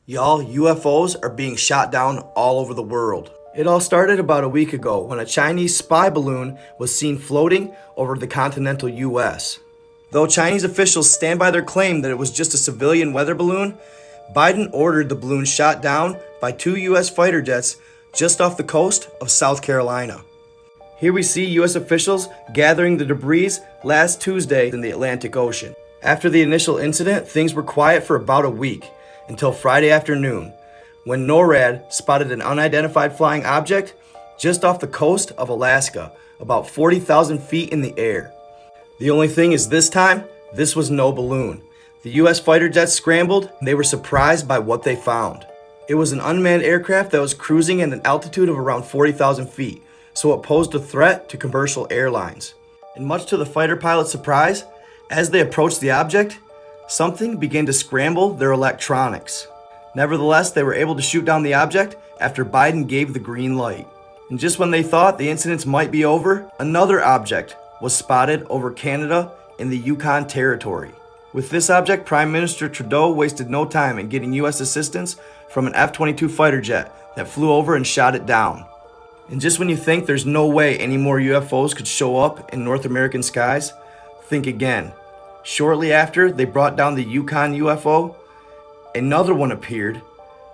Y'all, UFOs are being shot down all over the world. It all started about a week ago when a Chinese spy balloon was seen floating over the continental US. Though Chinese officials stand by their claim that it was just a civilian weather balloon, Biden ordered the balloon shot down by 2 US fighter jets just off the coast of South Carolina. Here we see US officials gathering the debris last Tuesday in the Atlantic Ocean. After the initial incident, things were quiet for about a week, until Friday afternoon, when NORAD spotted an unidentified flying object just off the coast of Alaska, about 40,000 feet in the air. The only thing is this time, this was no balloon. The US fighter jets scrambled, and they were surprised by what they found. It was an unmanned aircraft that was cruising at an altitude of around 40,000 feet, so it posed a threat to commercial airlines. And much to the fighter pilot's surprise, as they approached the object, something began to scramble their electronics. Nevertheless, they were able to shoot down the object after Biden gave the green light. And just when they thought the incidents might be over, another object was spotted over Canada in the Yukon Territory. With this object, Prime Minister Trudeau wasted no time in getting US assistance from an F-22 fighter jet that flew over and shot it down. And just when you think there's no way any more UFOs could show up in North American skies, think again. Shortly after they brought down the Yukon UFO, another one appeared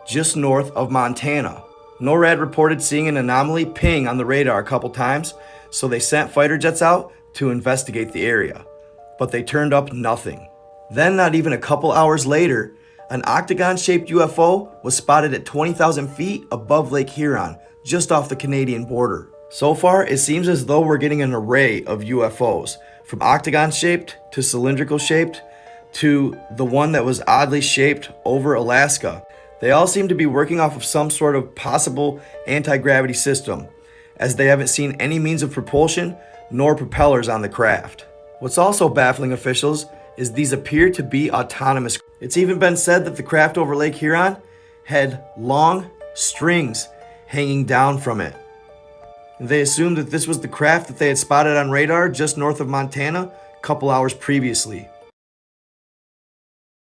just north of Montana. NORAD reported seeing an anomaly ping on the radar a couple times, so they sent fighter jets out to investigate the area. But they turned up nothing. Then, not even a couple hours later, an octagon-shaped UFO was spotted at 20,000 feet above Lake Huron, just off the Canadian border. So far, it seems as though we're getting an array of UFOs, from octagon-shaped to cylindrical-shaped to the one that was oddly shaped over Alaska. They all seem to be working off of some sort of possible anti-gravity system, as they haven't seen any means of propulsion nor propellers on the craft. What's also baffling officials is these appear to be autonomous. It's even been said that the craft over Lake Huron had long strings hanging down from it. They assumed that this was the craft that they had spotted on radar just north of Montana a couple hours previously.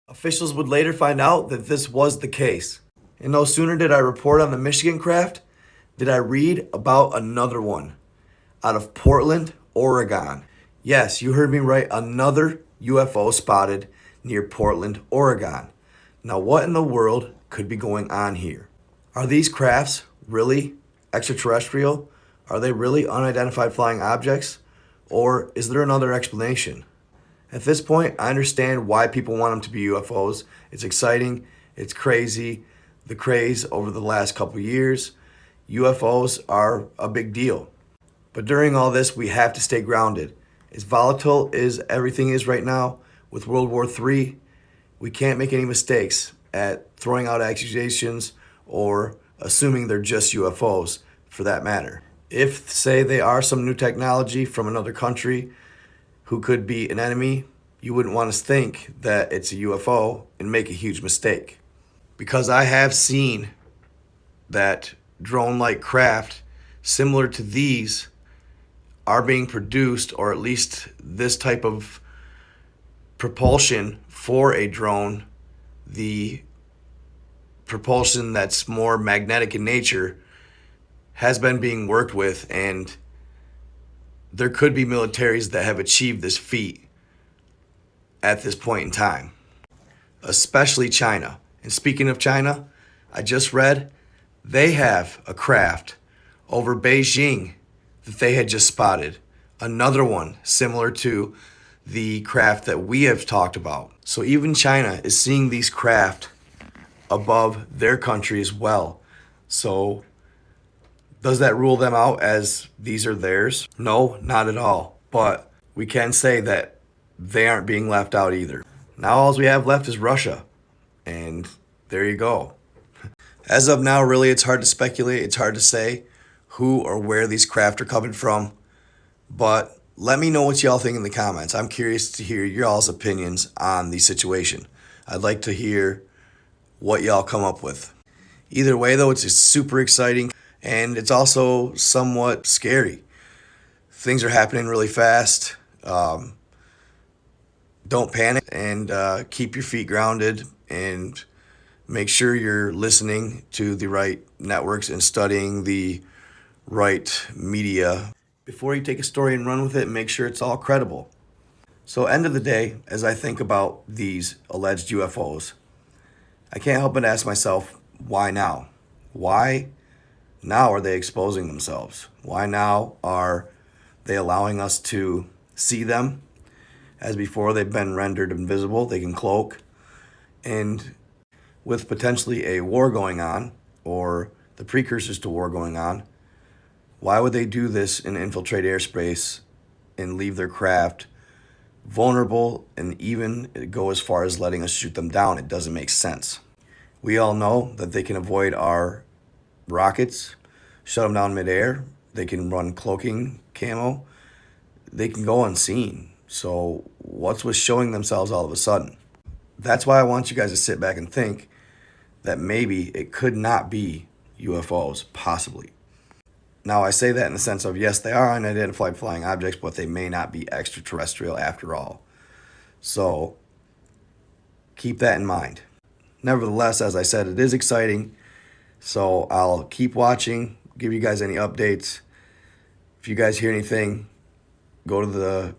Officials would later find out that this was the case. And no sooner did I report on the Michigan craft, did I read about another one out of Portland, Oregon. Yes, you heard me right, another UFO spotted near Portland, Oregon. Now what in the world could be going on here? Are these crafts really extraterrestrial? Are they really unidentified flying objects? Or is there another explanation? At this point, I understand why people want them to be UFOs. It's exciting, it's crazy, the craze over the last couple years. UFOs are a big deal. But during all this, we have to stay grounded. As volatile as everything is right now with World War III, we can't make any mistakes at throwing out accusations or assuming they're just UFOs for that matter. If, say, they are some new technology from another country who could be an enemy, you wouldn't want to think that it's a UFO and make a huge mistake. Because I have seen that drone-like craft similar to these are being produced, or at least this type of propulsion for a drone, the propulsion that's more magnetic in nature, has been being worked with, and there could be militaries that have achieved this feat at this point in time, especially China. And speaking of China, I just read they have a craft over Beijing that they had just spotted, another one similar to the craft that we have talked about. So even China is seeing these craft above their country as well. So does that rule them out as these are theirs? No, not at all. But we can say that they aren't being left out either. Now all we have left is Russia. And there you go. As of now, really, it's hard to speculate. It's hard to say who or where these craft are coming from. But let me know what y'all think in the comments. I'm curious to hear y'all's opinions on the situation. I'd like to hear what y'all come up with. Either way, though, it's just super exciting. And it's also somewhat scary. Things are happening really fast. Don't panic and keep your feet grounded and Make sure you're listening to the right networks and studying the right media. Before you take a story and run with it, make sure it's all credible. So, end of the day, as I think about these alleged UFOs, I can't help but ask myself, why now? Why now are they exposing themselves? Why now are they allowing us to see them? As before, they've been rendered invisible, they can cloak. And with potentially a war going on, or the precursors to war going on, why would they do this and infiltrate airspace and leave their craft vulnerable and even go as far as letting us shoot them down? It doesn't make sense. We all know that they can avoid our rockets, shut them down midair. They can run cloaking camo. They can go unseen. So what's with showing themselves all of a sudden? That's why I want you guys to sit back and think that maybe it could not be UFOs, possibly. Now, I say that in the sense of, yes, they are unidentified flying objects, but they may not be extraterrestrial after all. So keep that in mind. Nevertheless, as I said, it is exciting. So I'll keep watching, give you guys any updates. If you guys hear anything, go to the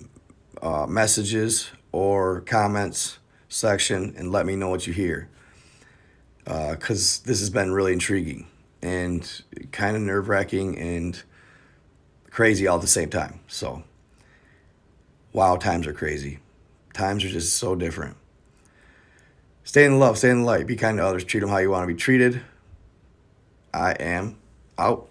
messages or comments section and let me know what you hear. Because this has been really intriguing and kind of nerve-wracking and crazy all at the same time. So, wow, times are crazy. Times are just so different. Stay in the love, stay in the light, be kind to others, treat them how you want to be treated. I am out.